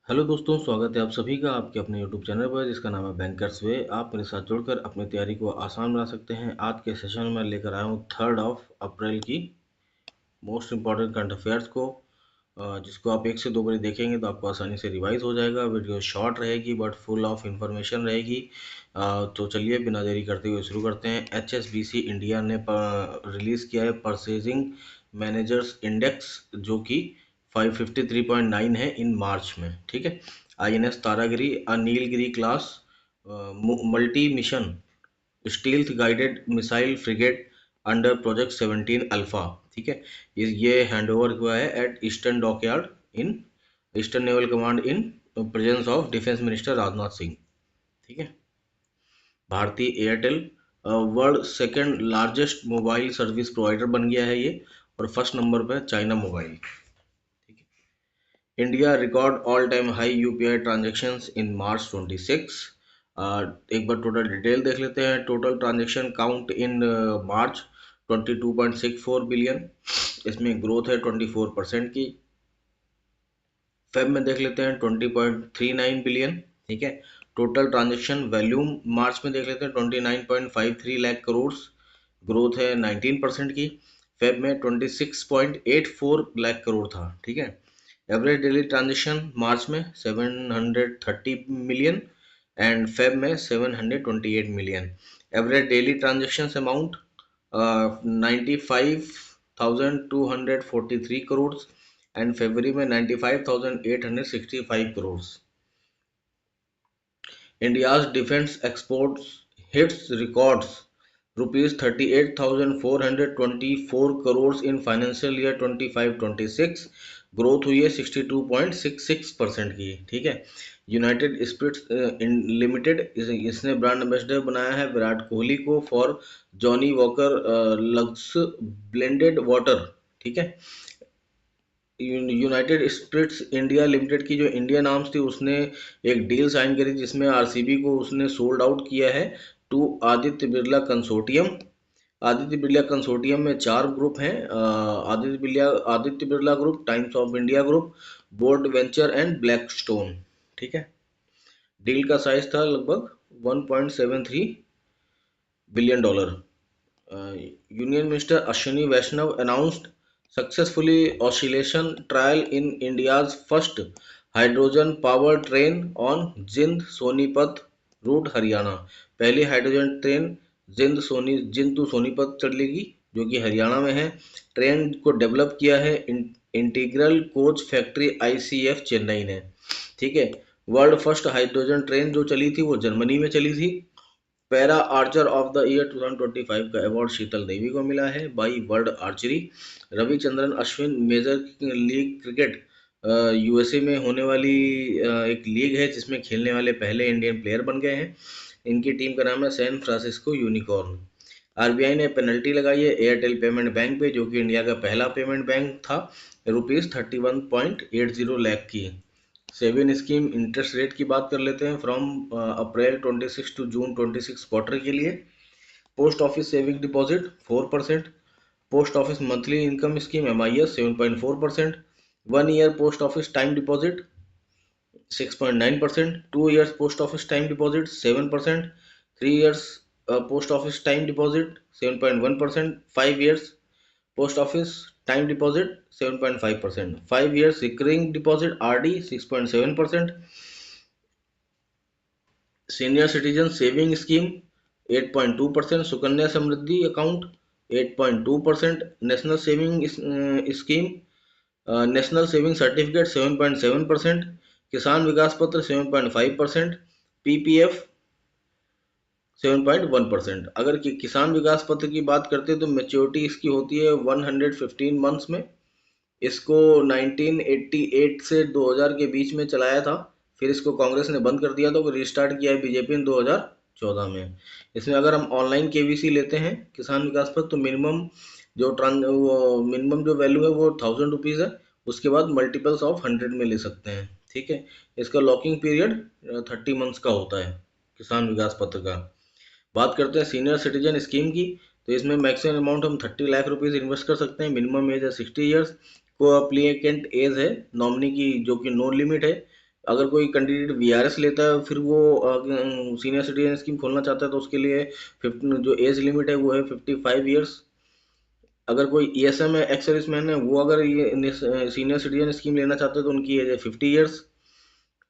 Hello दोस्तों, स्वागत है आप सभी का आपके अपने यूट्यूब चैनल पर जिसका नाम है बैंकर्स वे। आप मेरे साथ जुड़कर अपनी तैयारी को आसान बना सकते हैं। आज के सेशन में लेकर आया हूँ 3 अप्रैल की मोस्ट इंपॉर्टेंट करंट अफेयर्स को, जिसको आप 1 से 2 बार देखेंगे तो आपको आसानी से रिवाइज हो जाएगा। वीडियो शॉर्ट रहेगी बट फुल ऑफ इंफॉर्मेशन रहेगी। तो चलिए बिना देरी करते हुए शुरू करते हैं। HSBC इंडिया ने रिलीज़ किया है परचेजिंग मैनेजर्स इंडेक्स, जो कि 553.9 है इन मार्च में। ठीक है। INS Taragiri Nilgiri class multi mission stealth guided missile frigate under project 17 alpha. ठीक है। ये हैंडओवर हुआ है at Eastern dockyard in Eastern naval command in presence of defence minister Rajnath Singh. ठीक है। Bharti Airtel world second largest mobile service provider बन गया है ये, और फर्स्ट नंबर पर चाइना मोबाइल। ठीक है। India record all time high UPI transactions in March 26। एक बार टोटल डिटेल देख लेते हैं। Total transaction count in March 22.64 billion, इसमें ग्रोथ है 24% की। फेब में देख लेते हैं 20.39 बिलियन। ठीक है। टोटल ट्रांजेक्शन वैल्यूम मार्च में देख लेते हैं 29.53 लाख करोड़, ग्रोथ है 19% की। फेब में 26.84 लाख करोड़ था। ठीक है। एवरेज डेली ट्रांजेक्शन मार्च में 730 मिलियन एंड फेब में 728 million. Average daily transaction amount 95,243 crore and फरवरी में 95,865 crore. India's defence exports hits records ₹38,424 crore in financial year 25-26। Growth हुई है 62.66% की। ठीक है। यूनाइटेड स्पिरिट्स लिमिटेड इसने ब्रांड एम्बेसडर बनाया है विराट कोहली को for Johnnie Walker Lux blended water. ठीक है। यूनाइटेड स्पिरिट्स इंडिया लिमिटेड की जो इंडियन आर्म्स थी उसने एक डील साइन करी जिसमें RCB को उसने सोल्ड आउट किया है to Aditya Birla consortium. Aditya Birla consortium में 4 ग्रुप हैं, Aditya Birla group, Times of India group, board venture and Blackstone. ठीक है। डील का साइज था लगभग $1.73 billion. Union minister Ashwini Vaishnaw announced successfully oscillation trial in India's first hydrogen power train on Jind Sonipat route Haryana. पहली hydrogen train Jind to Sonipat चलेगी, जो कि हरियाणा में है। ट्रेन को डेवलप किया है integral coach factory ICF Chennai ने। ठीक है। वर्ल्ड फर्स्ट हाइड्रोजन ट्रेन जो चली थी वो जर्मनी में चली थी। Para archer of the year 2025 का अवार्ड शीतल देवी को मिला है by world archery. Ravichandran Ashwin major league cricket USA में होने वाली एक लीग है जिसमें खेलने वाले पहले इंडियन प्लेयर बन गए हैं। इनकी टीम का नाम है सैन फ्रांसिस्को यूनिकॉर्न। RBI ने पेनल्टी लगाई है एयरटेल पेमेंट बैंक पे, जो कि इंडिया का पहला पेमेंट बैंक था, ₹31.80 लाख की। सेविंग स्कीम इंटरेस्ट रेट की बात कर लेते हैं from April 26 to June 26 quarter के लिए। Post office saving deposit 4%। Post office monthly income scheme MIS 7.4%। 1 year post office time deposit 6.9%। 2 years post office time deposit 7%। 3 years post office time deposit 7.1%। 5 years post office time deposit 7.5%। 5 years recurring deposit RD 6.7%। Senior citizen saving scheme 8.2%। Sukanya Samriddhi account 8.2%। National saving scheme national saving certificate 7.7%। किसान विकास पत्र 7.5%। PPF 7.1%। अगर किसान विकास पत्र की बात करते हैं तो मेच्योरिटी इसकी होती है 115 मंथ्स में। इसको 1988 से 2000 के बीच में चलाया था, फिर इसको कांग्रेस ने बंद कर दिया था, रिस्टार्ट किया है बीजेपी ने 2014 में। इसमें अगर हम ऑनलाइन KVC लेते हैं किसान विकास पर तो मिनिमम जो वैल्यू है वो 1000 रुपीज़ है। उसके बाद मल्टीपल्स ऑफ 100 में ले सकते हैं। ठीक है। इसका लॉकिंग पीरियड 30 मंथ्स का होता है किसान विकास पत्र का। बात करते हैं सीनियर सिटीजन स्कीम की, तो इसमें मैक्सिमम अमाउंट हम 30 लाख रुपीज़ इन्वेस्ट कर सकते हैं। मिनिमम एज है 60 ईयर्स। को अप्लीकेंट एज है नॉमिनी की, जो कि नो लिमिट है। अगर कोई कैंडिडेट वीआरएस लेता है फिर वो सीनियर सिटीजन स्कीम खोलना चाहता है तो उसके लिए 50 जो एज लिमिट है वो है 55 ईयर्स। अगर कोई ईएसएम है, एक्स सर्विसमैन है, वो अगर ये सीनियर सिटीजन स्कीम लेना चाहते हैं तो उनकी एज है 50 ईयर्स।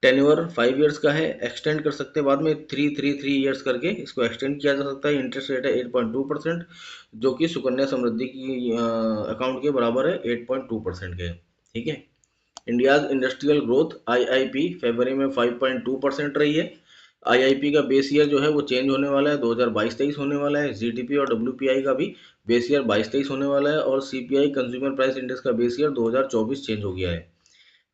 टेन्योर 5 ईयर्स का है, एक्सटेंड कर सकते हैं बाद में 3 3 3 ईयर्स करके इसको एक्सटेंड किया जा सकता है। इंटरेस्ट रेट है 8.2%, जो कि सुकन्या समृद्धि की अकाउंट के बराबर है, 8.2% के। ठीक है। इंडियाज इंडस्ट्रियल ग्रोथ आईआईपी फरवरी में 5.2% रही है। आईआईपी का बेस ईयर जो है वो चेंज होने वाला है, 2022-23 होने वाला है। जीडीपी और डब्ल्यूपीआई का भी बेस ईयर 22-23 होने वाला है, और सीपीआई कंज्यूमर प्राइस इंडेक्स का बेस ईयर 2024 चेंज हो गया है।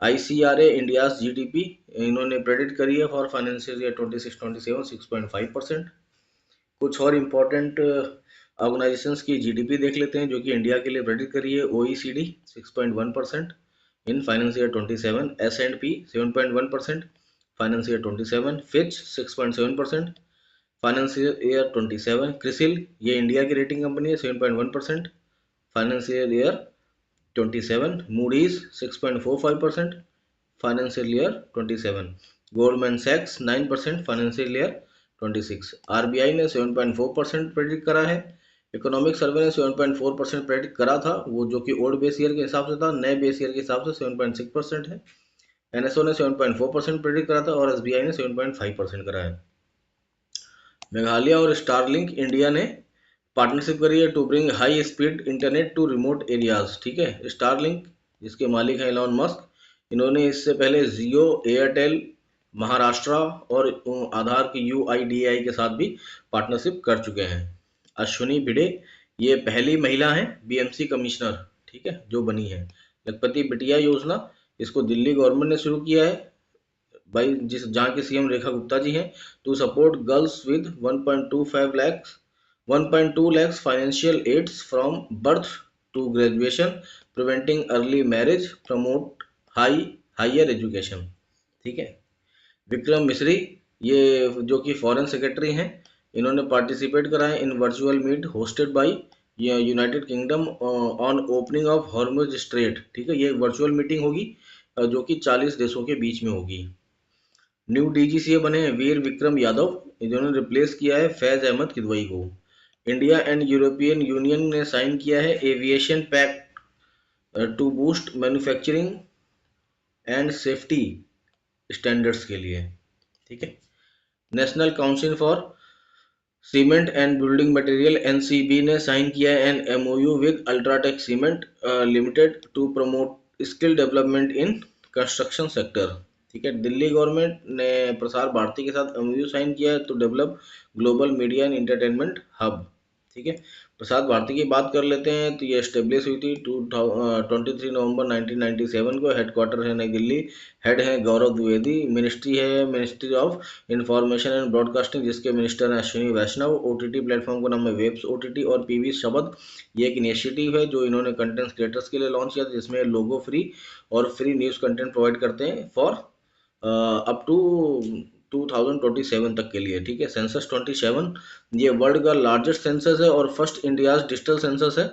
आईसीआरए इंडियाज जीडीपी इन्होंने प्रेडिक्ट करी है फॉर फाइनेंशियल ईयर 26-27 6.5%। कुछ और इम्पोर्टेंट ऑर्गेनाइजेशंस की जीडीपी देख लेते हैं जो कि इंडिया के लिए प्रेडिक्ट करी है। OECD 6.1% in financial year 27, S&P 7.1% financial year 27, Fitch 6.7% financial year 27, Crisil ये इंडिया की रेटिंग कंपनी है 7.1% financial year 27, Moody's 6.45% financial year 27, Goldman सैक्स 9% फाइनेंशियल ईयर 26। आरबीआई ने 7.4% प्रेडिक्ट करा है। इकोनॉमिक सर्वे ने 7.4% प्रेडिक्ट करा था, वो जो कि ओल्ड बेस ईयर के हिसाब से था। नए बेस ईयर के हिसाब से 7.6% है। एनएसओ ने 7.4% प्रेडिक्ट करा था, और एसबीआई ने 7.5% करा है। मेघालय और स्टारलिंक इंडिया ने पार्टनरशिप करी है to bring high speed internet to remote areas. ठीक है। स्टारलिंक जिसके मालिक हैं एलॉन मस्क, इन्होंने इससे पहले जियो, एयरटेल, महाराष्ट्र और आधार की यूआईडीआई के साथ भी पार्टनरशिप कर चुके हैं। अश्विनी भिड़े ये पहली महिला हैं बीएमसी कमिश्नर, ठीक है, जो बनी है। लखपति बिटिया योजना इसको दिल्ली गवर्नमेंट ने शुरू किया है भाई, जिस जहाँ के सीएम रेखा गुप्ता जी हैं। To support girls with 1.2 lakhs financial aids from birth to graduation, preventing early marriage, promote higher education. ठीक है। विक्रम मिश्री ये जो कि फॉरेन सेक्रेटरी हैं, इन्होंने पार्टिसिपेट करा है in virtual meet hosted by United Kingdom on opening of Hormuz strait. ठीक है। ये वर्चुअल मीटिंग होगी जो कि 40 देशों के बीच में होगी। न्यू डीजीसीए बने हैं वीर विक्रम यादव, इन्होंने रिप्लेस किया है फैज अहमद किदवई को। इंडिया एंड यूरोपियन यूनियन ने साइन किया है aviation pact to boost manufacturing and safety standards के लिए। ठीक है। National council for cement and building material NCB ने साइन किया है an MOU with UltraTech cement limited to promote skill development in construction sector. ठीक है। दिल्ली गवर्नमेंट ने प्रसार भारती के साथ एमओयू साइन किया है to develop global media and entertainment hub. ठीक है। प्रसार भारती की बात कर लेते हैं तो ये एस्टेब्लिश हुई थी 23 नवंबर 1997 को। हेडक्वार्टर है नई दिल्ली। हेड है गौरव द्विवेदी। मिनिस्ट्री है ministry of information and broadcasting, जिसके मिनिस्टर हैं अश्विनी वैष्णव। ओटीटी प्लेटफॉर्म का नाम है वेब्स ओटीटी। और पीवी शबद ये एक इनिशिएटिव है जो इन्होंने कंटेंट क्रिएटर्स के लिए लॉन्च किया था, जिसमें लोगो फ्री और फ्री न्यूज़ कंटेंट प्रोवाइड करते हैं फॉर अप टू 2027 तक के लिए। ठीक है। सेंसस 27 ये वर्ल्ड का लार्जेस्ट सेंसस है और फर्स्ट इंडियाज डिजिटल सेंसस है।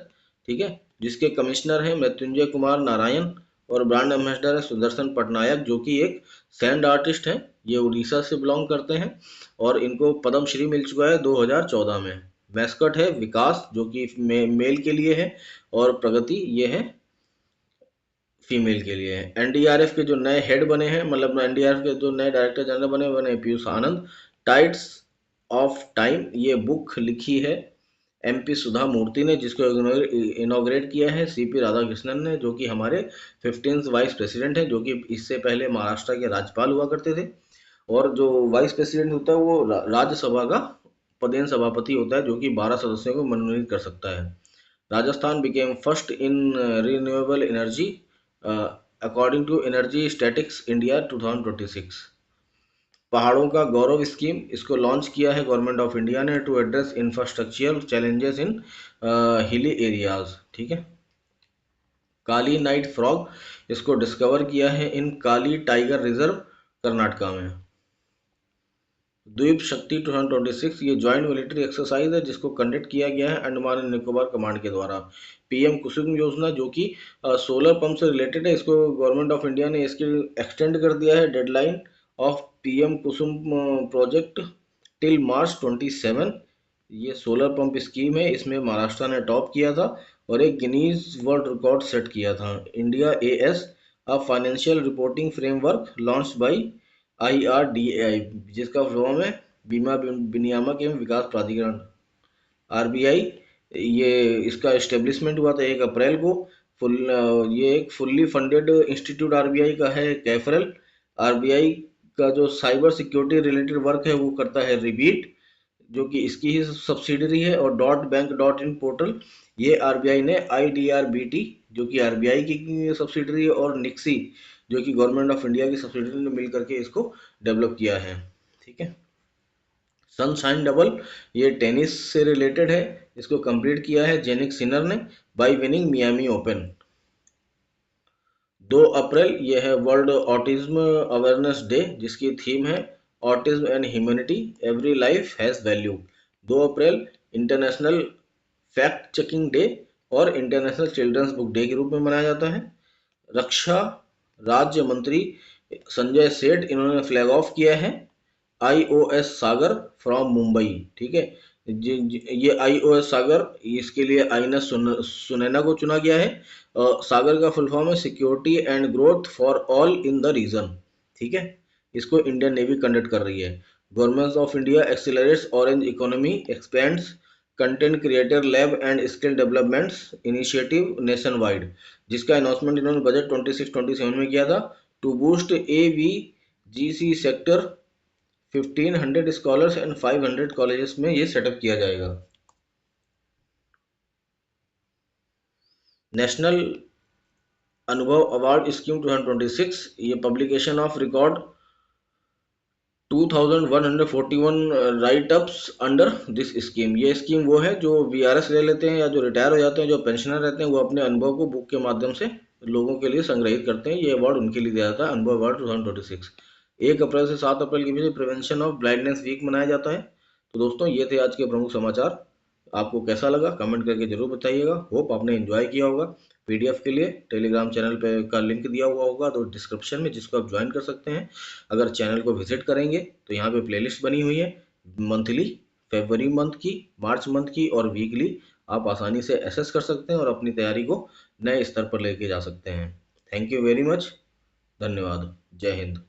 ठीक है। जिसके कमिश्नर हैं मृत्युंजय कुमार नारायण, और ब्रांड एम्बेसडर है सुदर्शन पटनायक, जो कि एक सैंड आर्टिस्ट हैं। ये उड़ीसा से बिलोंग करते हैं और इनको पद्म श्री मिल चुका है 2014 में। मैस्कट है विकास, जो कि मेल के लिए है, और प्रगति ये है फीमेल के लिए है। एनडीआरएफ के जो नए हेड बने हैं, मतलब एनडीआरएफ के जो नए डायरेक्टर जनरल बने पीयूष आनंद। टाइड्स ऑफ टाइम ये बुक लिखी है एमपी सुधा मूर्ति ने, जिसको इनॉग्रेट किया है सीपी राधाकृष्णन ने, जो कि हमारे 15th वाइस प्रेसिडेंट हैं, जो कि इससे पहले महाराष्ट्र के राज्यपाल हुआ करते थे। और जो वाइस प्रेसिडेंट होता है वो राज्यसभा का पदेन सभापति होता है, जो कि 12 सदस्यों को मनोनीत कर सकता है। Rajasthan became first in renewable energy according to energy statistics India 2026। पहाड़ों का गौरव स्कीम इसको लॉन्च किया है गवर्नमेंट ऑफ इंडिया ने to address infrastructural challenges in hilly areas. ठीक है। काली नाइट फ्रॉग इसको डिस्कवर किया है in Kali tiger reserve Karnataka में। द्वीप शक्ति 2026 ये ज्वाइंट मिलिट्री एक्सरसाइज है जिसको कंडक्ट किया गया है अंडमान एंड निकोबार कमांड के द्वारा। पीएम कुसुम योजना जो कि सोलर पंप से रिलेटेड है, इसको गवर्नमेंट ऑफ इंडिया ने इसकी एक्सटेंड कर दिया है deadline of PM Kusum project till March 27। ये सोलर पंप स्कीम है, इसमें महाराष्ट्र ने टॉप किया था और एक गिनीज वर्ल्ड रिकॉर्ड सेट किया था। India as a financial reporting framework launch by IRDAI, जिसका फॉर्म है बीमा विनियामक एवं विकास प्राधिकरण RBI। ये इसका इस्टेब्लिशमेंट हुआ था 1 अप्रैल को। ये एक फुल्ली फंडेड इंस्टीट्यूट RBI का है, कैफरल। RBI का जो साइबर सिक्योरिटी रिलेटेड वर्क है वो करता है रिबीट, जो कि इसकी ही सब्सिडरी है। और .bank.in पोर्टल ये RBI ने IDRBT जो कि RBI की सब्सिडरी है और निक्सी जो कि गवर्नमेंट ऑफ इंडिया की सब्सिडरी ने मिल करके इसको डेवलप किया है। ठीक है। सनशाइन डबल ये टेनिस से रिलेटेड है, इसको कंप्लीट किया है जेनिक सिनर ने बाय विनिंग मियामी ओपन। 2 अप्रैल ये है वर्ल्ड ऑटिज्म अवेयरनेस डे जिसकी थीम है autism and humanity, every life has value. 2 April international fact checking day और इंटरनेशनल चिल्ड्रंस बुक डे के रूप में मनाया जाता है। रक्षा राज्य मंत्री संजय सेठ इन्होंने फ्लैग ऑफ किया है IOS सागर फ्रॉम मुंबई। ठीक है। ये IOS सागर, इसके लिए INS सुनैना को चुना गया है। सागर का फुल फॉर्म है security and growth for all in the region. ठीक है। इसको इंडियन नेवी कंडक्ट कर रही है। Government of India accelerates orange economy, expands content creator lab and skill developments initiative nationwide, जिसका अनाउंसमेंट इन्होंने बजट 26-27 में किया था। To boost AVGC sector 1500 scholars and 500 colleges में ये सेटअप किया जाएगा। नेशनल अनुभव अवार्ड स्कीम 2026 ये publication of record 2141 right ups under this scheme. ये स्कीम वो है जो VRS ले लेते हैं या जो रिटायर हो जाते हैं, जो पेंशनर रहते हैं, वो अपने अनुभव को बुक के माध्यम से लोगों के लिए संग्रहित करते हैं। ये अवार्ड उनके लिए दिया जाता है, अनुभव अवार्ड 2026। 1 अप्रैल से 7 अप्रैल के बीच प्रिवेंशन ऑफ ब्लाइंडनेस वीक मनाया जाता है। तो दोस्तों ये थे आज के प्रमुख समाचार। आपको कैसा लगा कमेंट करके जरूर बताइएगा। होप आपने एंजॉय किया होगा। PDF के लिए टेलीग्राम चैनल पे का लिंक दिया हुआ होगा तो डिस्क्रिप्शन में, जिसको आप ज्वाइन कर सकते हैं। अगर चैनल को विजिट करेंगे तो यहाँ पे प्लेलिस्ट बनी हुई है मंथली, फरवरी मंथ की, मार्च मंथ की और वीकली। आप आसानी से एसेस कर सकते हैं और अपनी तैयारी को नए स्तर पर लेके जा सकते हैं। Thank you very much. धन्यवाद। जय हिंद।